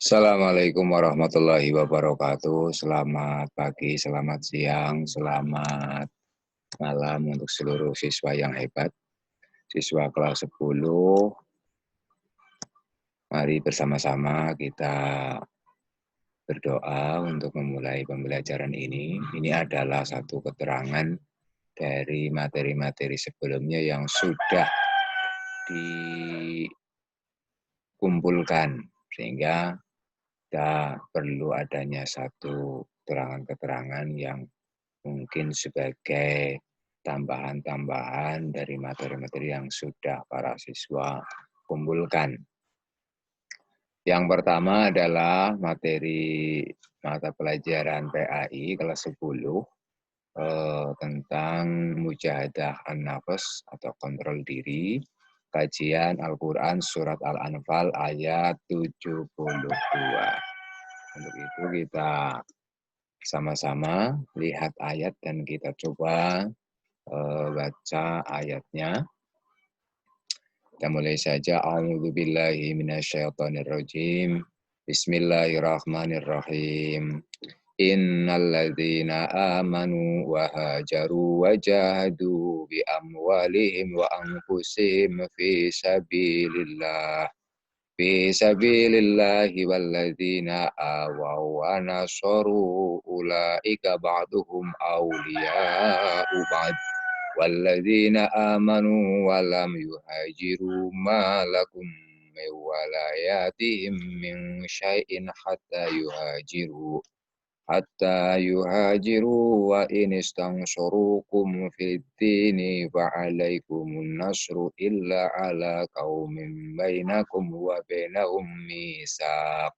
Assalamualaikum warahmatullahi wabarakatuh. Selamat pagi, selamat siang, selamat malam untuk seluruh siswa yang hebat. Siswa kelas 10, mari bersama-sama kita berdoa untuk memulai pembelajaran ini. Ini adalah satu keterangan dari materi-materi sebelumnya yang sudah dikumpulkan, sehingga kita perlu adanya satu keterangan-keterangan yang mungkin sebagai tambahan-tambahan dari materi-materi yang sudah para siswa kumpulkan. Yang pertama adalah materi mata pelajaran PAI kelas 10 tentang mujahadah an-nafs atau kontrol diri, kajian Al-Quran Surat Al-Anfal ayat 72. Untuk itu kita sama-sama lihat ayat dan kita coba baca ayatnya. Kita mulai saja. A'udzubillahi minasyaitonirrajim. Bismillahirrahmanirrahim. Innalladzina amanu wa hajaru wa jahadu bi amwalihim wa anfusihim fi sabilillah. Fi sabilillahi walladzina awaw wa nasaru ulaika ba'duhum awliya'u ba'd. Walladzina amanu wa lam yuhajiru ma lakum min walayatihim min syai'in hatta yuhajiru wa in istansurukum fid dini fa alaikumun nasru illa ala qaumin bainakum wa bainahum misaq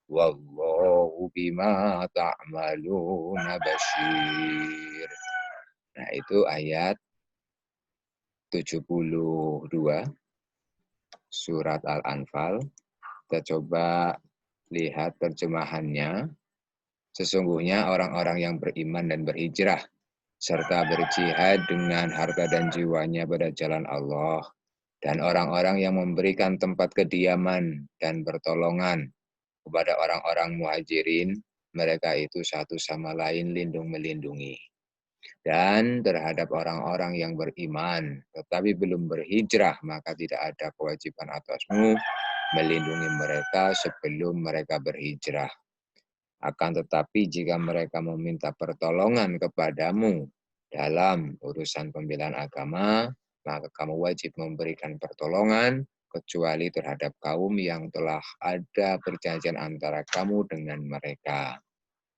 wallahu bima ta'maluna basyir. Nah, itu ayat 72 surat Al-Anfal. Kita coba lihat terjemahannya. Sesungguhnya orang-orang yang beriman dan berhijrah serta berjihad dengan harta dan jiwanya pada jalan Allah, dan orang-orang yang memberikan tempat kediaman dan pertolongan kepada orang-orang muhajirin, mereka itu satu sama lain lindung melindungi. Dan terhadap orang-orang yang beriman tetapi belum berhijrah, maka tidak ada kewajiban atasmu melindungi mereka sebelum mereka berhijrah. Akan tetapi jika mereka meminta pertolongan kepadamu dalam urusan pembelaan agama, maka kamu wajib memberikan pertolongan kecuali terhadap kaum yang telah ada perjanjian antara kamu dengan mereka.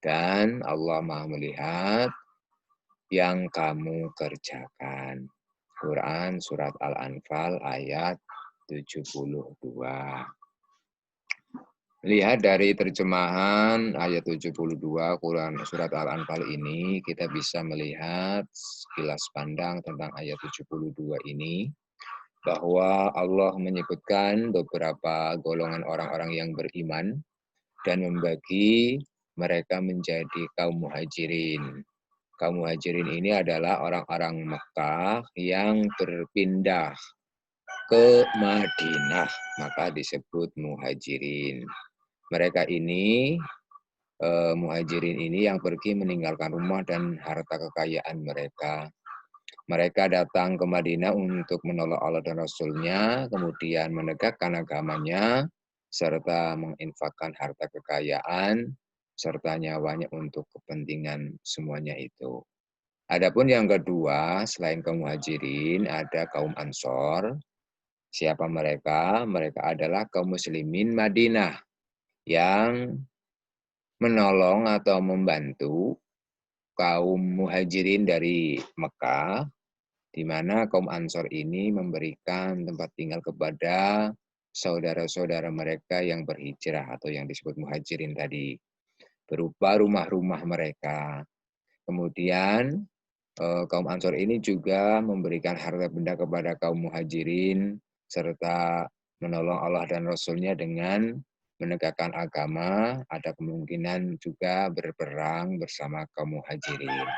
Dan Allah Maha melihat yang kamu kerjakan. Quran Surat Al-Anfal ayat 72. Lihat dari terjemahan ayat 72 Quran Surat Al-Anfal ini, kita bisa melihat sekilas pandang tentang ayat 72 ini, bahwa Allah menyebutkan beberapa golongan orang-orang yang beriman dan membagi mereka menjadi kaum muhajirin. Kaum muhajirin ini adalah orang-orang Mekah yang berpindah ke Madinah, maka disebut muhajirin. Mereka ini, muhajirin ini yang pergi meninggalkan rumah dan harta kekayaan mereka. Mereka datang ke Madinah untuk menolong Allah dan Rasul-Nya, kemudian menegakkan agamanya, serta menginfakkan harta kekayaan, serta nyawanya untuk kepentingan semuanya itu. Adapun yang kedua, selain kaum muhajirin, ada kaum ansor. Siapa mereka? Mereka adalah kaum muslimin Madinah yang menolong atau membantu kaum muhajirin dari Mekah, di mana kaum ansor ini memberikan tempat tinggal kepada saudara-saudara mereka yang berhijrah atau yang disebut muhajirin tadi, berupa rumah-rumah mereka. Kemudian kaum ansor ini juga memberikan harta benda kepada kaum muhajirin, serta menolong Allah dan Rasul-Nya dengan menegakkan agama, ada kemungkinan juga berperang bersama kaum muhajirin.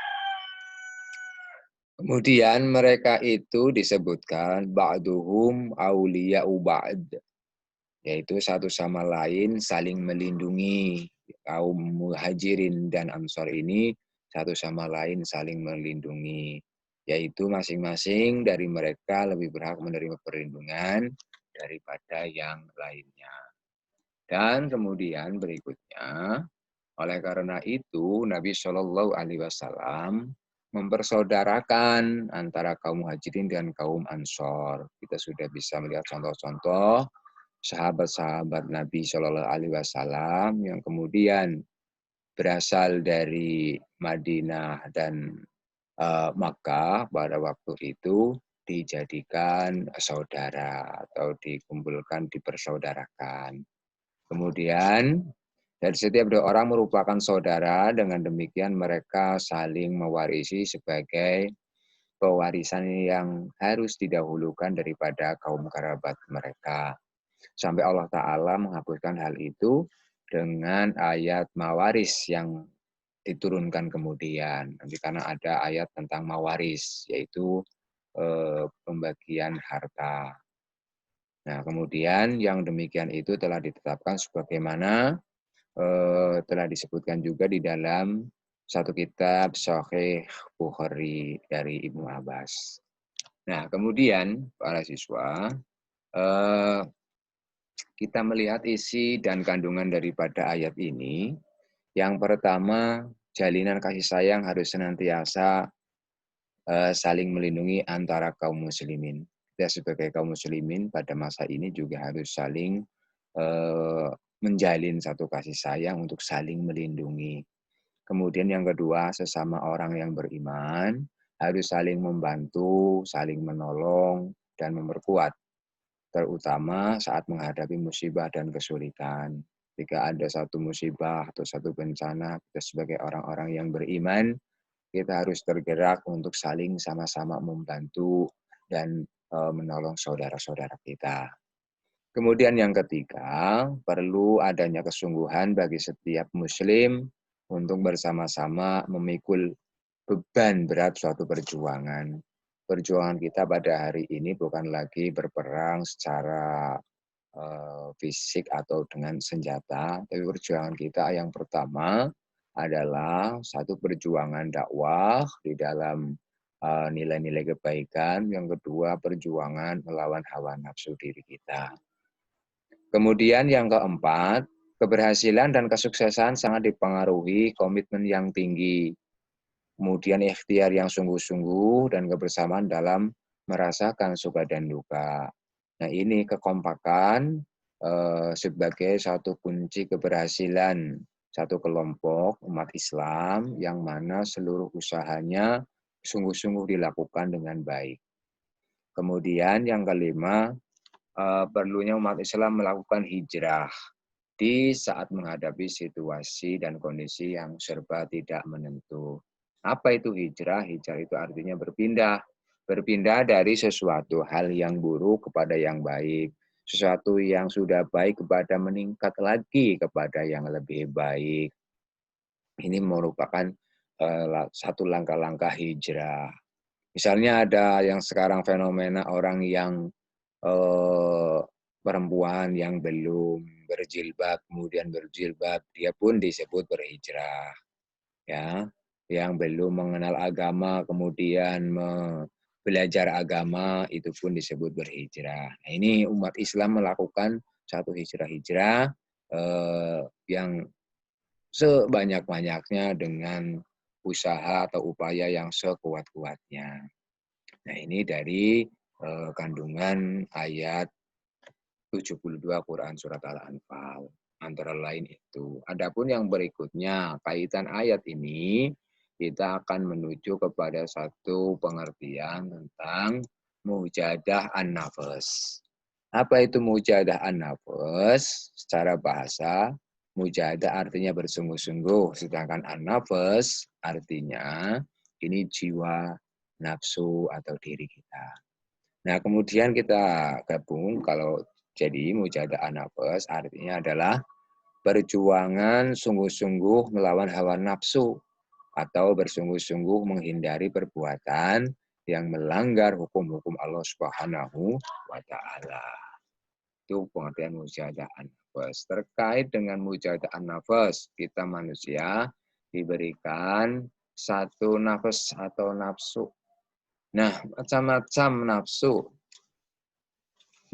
Kemudian mereka itu disebutkan ba'duhum awliya'u ba'd. yaitu satu sama lain saling melindungi. Kaum muhajirin dan ansor ini satu sama lain saling melindungi, yaitu masing-masing dari mereka lebih berhak menerima perlindungan daripada yang lainnya. Dan kemudian berikutnya, oleh karena itu Nabi Shallallahu Alaihi Wasallam mempersaudarakan antara kaum muhajirin dan kaum ansor. Kita sudah bisa melihat contoh-contoh sahabat-sahabat Nabi Shallallahu Alaihi Wasallam yang kemudian berasal dari Madinah dan Makkah pada waktu itu dijadikan saudara atau dikumpulkan, dipersaudarakan. Kemudian dari setiap dua orang merupakan saudara, dengan demikian mereka saling mewarisi sebagai pewarisan yang harus didahulukan daripada kaum kerabat mereka. Sampai Allah Ta'ala menghapuskan hal itu dengan ayat mawaris yang diturunkan kemudian. Nanti karena ada ayat tentang mawaris, yaitu pembagian harta. Nah, kemudian yang demikian itu telah ditetapkan sebagaimana telah disebutkan juga di dalam satu kitab Sahih Bukhari dari Ibnu Abbas. Nah, kemudian para siswa, kita melihat isi dan kandungan daripada ayat ini. Yang pertama, jalinan kasih sayang harus senantiasa saling melindungi antara kaum muslimin. Kita sebagai kaum muslimin pada masa ini juga harus saling menjalin satu kasih sayang untuk saling melindungi. Kemudian yang kedua, sesama orang yang beriman harus saling membantu, saling menolong, dan memperkuat, terutama saat menghadapi musibah dan kesulitan. Jika ada satu musibah atau satu bencana, kita sebagai orang-orang yang beriman, kita harus tergerak untuk saling sama-sama membantu dan menolong saudara-saudara kita. Kemudian yang ketiga, perlu adanya kesungguhan bagi setiap muslim untuk bersama-sama memikul beban berat suatu perjuangan. Perjuangan kita pada hari ini bukan lagi berperang secara fisik atau dengan senjata, tapi perjuangan kita yang pertama adalah satu perjuangan dakwah di dalam nilai-nilai kebaikan, yang kedua perjuangan melawan hawa nafsu diri kita. Kemudian yang keempat, keberhasilan dan kesuksesan sangat dipengaruhi komitmen yang tinggi, kemudian ikhtiar yang sungguh-sungguh, dan kebersamaan dalam merasakan suka dan duka. Nah, ini kekompakan sebagai satu kunci keberhasilan satu kelompok umat Islam yang mana seluruh usahanya sungguh-sungguh dilakukan dengan baik. Kemudian yang kelima, perlunya umat Islam melakukan hijrah di saat menghadapi situasi dan kondisi yang serba tidak menentu. Apa itu hijrah? Hijrah itu artinya berpindah. Berpindah dari sesuatu hal yang buruk kepada yang baik. Sesuatu yang sudah baik kepada meningkat lagi kepada yang lebih baik. Ini merupakan satu langkah-langkah hijrah. Misalnya ada yang sekarang fenomena orang yang perempuan yang belum berjilbab, kemudian berjilbab, dia pun disebut berhijrah. Ya, yang belum mengenal agama, kemudian belajar agama, itu pun disebut berhijrah. Nah, ini umat Islam melakukan satu hijrah-hijrah yang sebanyak-banyaknya dengan usaha atau upaya yang sekuat-kuatnya. Nah, ini dari kandungan ayat 72 Quran Surat Al-Anfal. Antara lain itu. Adapun yang berikutnya, kaitan ayat ini, kita akan menuju kepada satu pengertian tentang mujadah an-nafas. Apa itu mujadah an-nafas? Secara bahasa, mujadah artinya bersungguh-sungguh, sedangkan an-nafas artinya ini jiwa, nafsu, atau diri kita. Nah, kemudian kita gabung, kalau jadi mujadah an-nafas artinya adalah perjuangan sungguh-sungguh melawan hawa nafsu atau bersungguh-sungguh menghindari perbuatan yang melanggar hukum-hukum Allah Subhanahu wa taala. Itu pengertian mujahadaan nafas. Terkait dengan mujahadaan nafas, kita manusia diberikan satu nafas atau nafsu. Nah, macam-macam nafsu.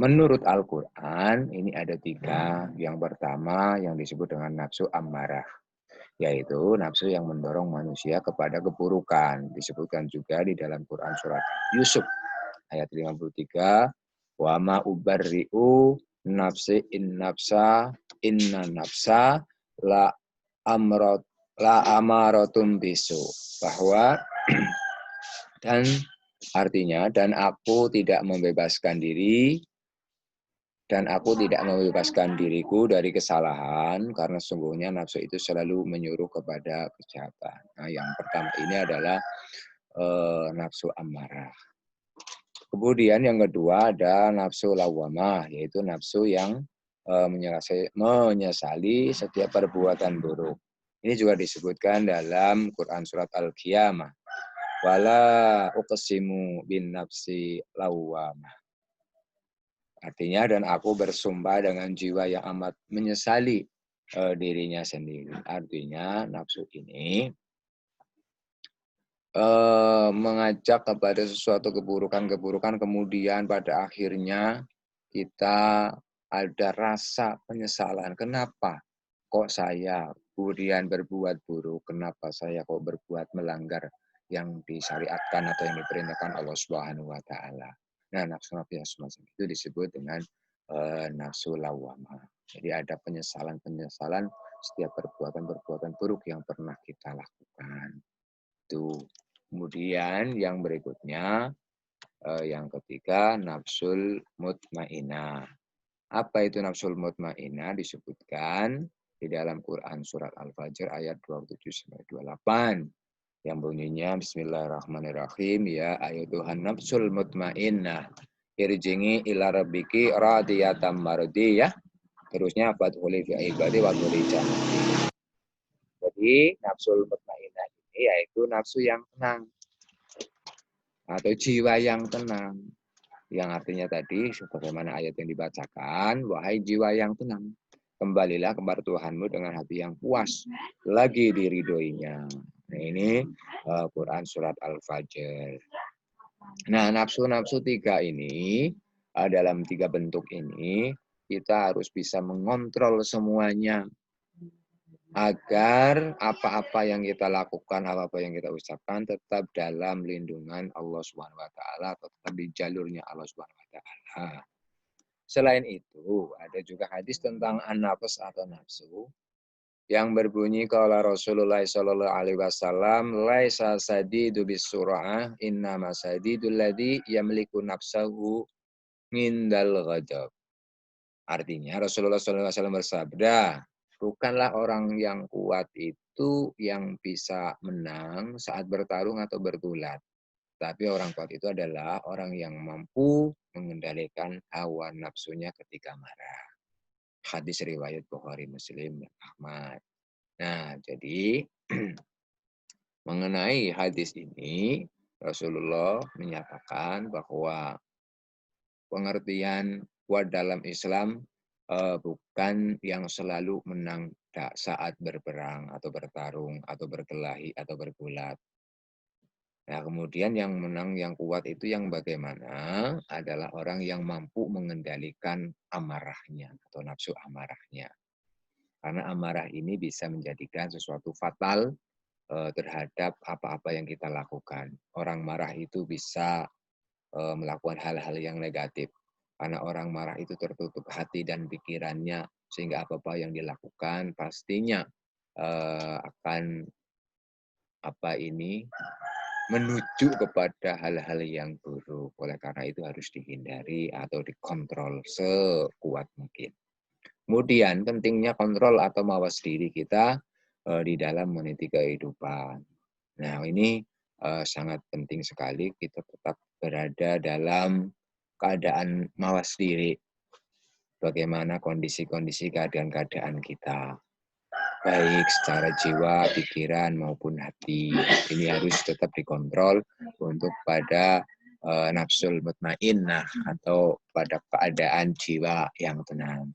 Menurut Al-Quran, ini ada 3. Yang pertama yang disebut dengan nafsu ammarah, yaitu nafsu yang mendorong manusia kepada keburukan. Disebutkan juga di dalam Quran surat Yusuf ayat 53, wa ma ubarri'u nafsi inna nafsa la amaratun bisu. Bahwa dan artinya, dan aku tidak membebaskan diriku dari kesalahan, karena sungguhnya nafsu itu selalu menyuruh kepada kejahatan. Nah, yang pertama ini adalah nafsu ammarah. Kemudian yang kedua ada nafsu lawamah, yaitu nafsu yang menyesali setiap perbuatan buruk. Ini juga disebutkan dalam Quran surat Al-Qiyamah. Wala uqsimu bin nafsi lawamah. Artinya, dan aku bersumpah dengan jiwa yang amat menyesali dirinya sendiri. Artinya, nafsu ini mengajak kepada sesuatu keburukan, kemudian pada akhirnya kita ada rasa penyesalan. Kenapa kok saya kemudian berbuat buruk? Kenapa saya kok berbuat melanggar yang disyariatkan atau yang diperintahkan Allah Subhanahu wa taala? Nah, nafsu-nafsu yang semacam itu disebut dengan nafsu lawamah. Jadi ada penyesalan setiap perbuatan buruk yang pernah kita lakukan. Itu. Kemudian yang berikutnya, yang ketiga, nafsul mutmainah. Apa itu nafsul mutmainah? Disebutkan di dalam Quran surat Al-Fajr ayat 27-28. Yang bunyinya bismillahirrahmanirrahim, ya ayyuhan nafsul mutmainnah irji'i ila rabbiki radiyatan mardiyah. Terusnya fadkhuli fi ibadi wa dhuri jannati. Jadi nafsul mutmainnah ini yaitu nafsu yang tenang atau jiwa yang tenang. Yang artinya tadi sebagaimana ayat yang dibacakan, wahai jiwa yang tenang, kembalilah kepada Tuhanmu dengan hati yang puas, lagi diridhoinya. Nah, ini Quran surat Al-Fajr. Nah, nafsu-nafsu 3 ini, dalam 3 bentuk ini, kita harus bisa mengontrol semuanya. Agar apa-apa yang kita lakukan, apa-apa yang kita ucapkan tetap dalam lindungan Allah Subhanahu wa taala atau tetap di jalurnya Allah Subhanahu wa taala. Selain itu, ada juga hadis tentang an-nafs atau nafsu yang berbunyi qala Rasulullah sallallahu alaihi wasallam, laisa sadidu bisur'ah, innama sadidul ladzi yamliku nafsahu mindal ghadab. Artinya Rasulullah sallallahu alaihi wasallam bersabda, bukanlah orang yang kuat itu yang bisa menang saat bertarung atau bergulat. Tapi orang kuat itu adalah orang yang mampu mengendalikan hawa nafsunya ketika marah. Hadis riwayat Bukhari, Muslim, dan Ahmad. Nah, jadi mengenai hadis ini, Rasulullah menyatakan bahwa pengertian kuat dalam Islam bukan yang selalu menang saat berperang atau bertarung atau berkelahi atau bergulat. Nah, kemudian yang menang, yang kuat itu yang bagaimana adalah orang yang mampu mengendalikan amarahnya atau nafsu amarahnya. Karena amarah ini bisa menjadikan sesuatu fatal terhadap apa-apa yang kita lakukan. Orang marah itu bisa melakukan hal-hal yang negatif. Karena orang marah itu tertutup hati dan pikirannya, sehingga apa-apa yang dilakukan pastinya akan menuju kepada hal-hal yang buruk. Oleh karena itu harus dihindari atau dikontrol sekuat mungkin. Kemudian pentingnya kontrol atau mawas diri kita di dalam meniti kehidupan. Nah, ini sangat penting sekali kita tetap berada dalam keadaan mawas diri. Bagaimana kondisi-kondisi keadaan-keadaan kita. Baik secara jiwa, pikiran, maupun hati. Ini harus tetap dikontrol untuk pada nafsul mutmainnah atau pada keadaan jiwa yang tenang.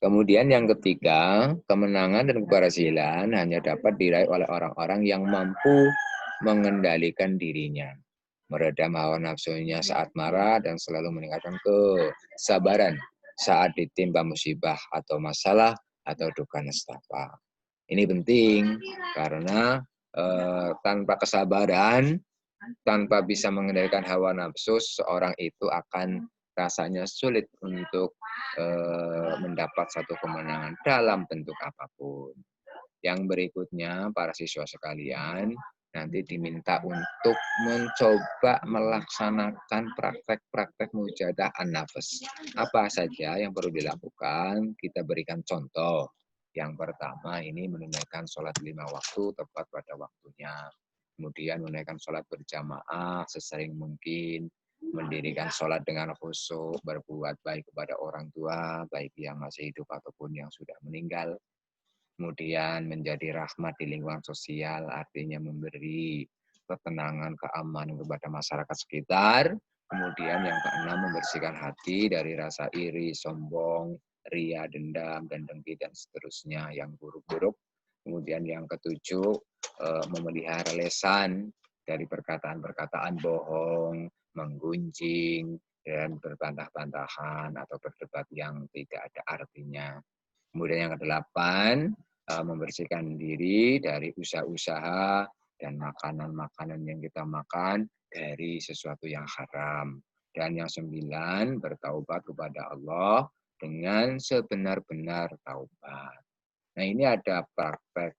Kemudian yang ketiga, kemenangan dan keberhasilan hanya dapat diraih oleh orang-orang yang mampu mengendalikan dirinya, meredam hawa nafsunya saat marah, dan selalu meningkatkan kesabaran saat ditimpa musibah atau masalah atau duka nestapa. Ini penting karena tanpa kesabaran, tanpa bisa mengendalikan hawa nafsu, seorang itu akan rasanya sulit untuk mendapat satu kemenangan dalam bentuk apapun. Yang berikutnya, para siswa sekalian, nanti diminta untuk mencoba melaksanakan praktek-praktek mujahadah an-nafs. Apa saja yang perlu dilakukan? Kita berikan contoh. Yang pertama ini menunaikan sholat 5 waktu tepat pada waktunya. Kemudian menunaikan sholat berjamaah sesering mungkin. Mendirikan sholat dengan khusyuk, berbuat baik kepada orang tua, baik yang masih hidup ataupun yang sudah meninggal. Kemudian menjadi rahmat di lingkungan sosial, artinya memberi ketenangan, keamanan kepada masyarakat sekitar. Kemudian yang keenam, membersihkan hati dari rasa iri, sombong, ria, dendam, dan dengki, dan seterusnya yang buruk-buruk. Kemudian yang ketujuh, memelihara lesan dari perkataan-perkataan bohong, menggunjing, dan berbantah-bantahan atau berdebat yang tidak ada artinya. Kemudian yang kedelapan, membersihkan diri dari usaha-usaha dan makanan-makanan yang kita makan dari sesuatu yang haram. Dan yang sembilan, bertaubat kepada Allah dengan sebenar-benar taubat. Nah, ini ada praktek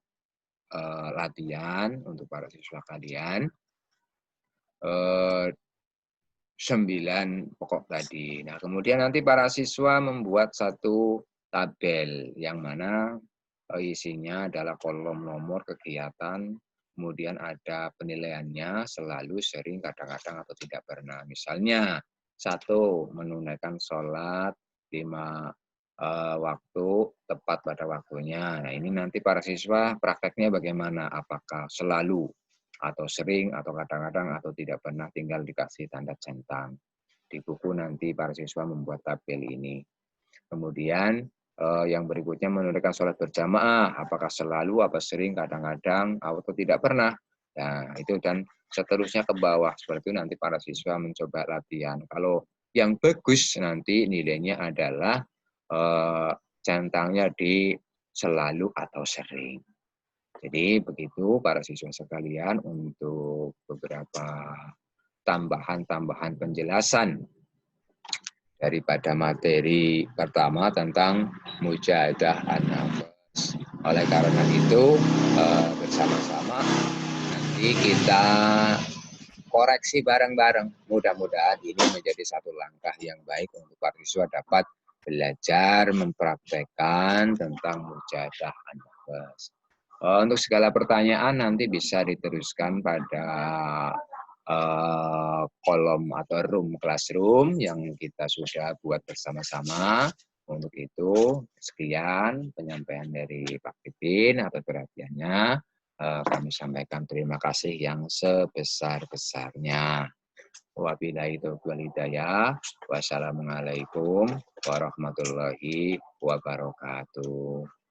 latihan untuk para siswa kalian. 9 pokok tadi. Nah, kemudian nanti para siswa membuat satu tabel yang mana isinya adalah kolom nomor kegiatan, kemudian ada penilaiannya, selalu, sering, kadang-kadang, atau tidak pernah. Misalnya, 1, menunaikan sholat 5 waktu tepat pada waktunya. Nah, ini nanti para siswa prakteknya bagaimana? Apakah selalu, atau sering, atau kadang-kadang, atau tidak pernah, tinggal dikasih tanda centang. Di buku nanti para siswa membuat tabel ini. Kemudian yang berikutnya menunaikan sholat berjamaah, apakah selalu, apa sering, kadang-kadang, atau tidak pernah. Nah, itu dan seterusnya ke bawah. Seperti itu nanti para siswa mencoba latihan. Kalau yang bagus nanti nilainya adalah centangnya di selalu atau sering. Jadi begitu para siswa sekalian untuk beberapa tambahan-tambahan penjelasan daripada materi pertama tentang mujahadah an-nafs. Oleh karena itu bersama-sama nanti kita koreksi bareng-bareng. Mudah-mudahan ini menjadi satu langkah yang baik untuk para siswa dapat belajar mempraktekkan tentang mujahadah an-nafs. Untuk segala pertanyaan nanti bisa diteruskan pada kolom atau room classroom yang kita sudah buat bersama-sama. Untuk itu, sekian penyampaian dari Pak Pipin atas perhatiannya. Kami sampaikan terima kasih yang sebesar-besarnya. Wabillahi taufiq wal hidayah. Wassalamualaikum warahmatullahi wabarakatuh.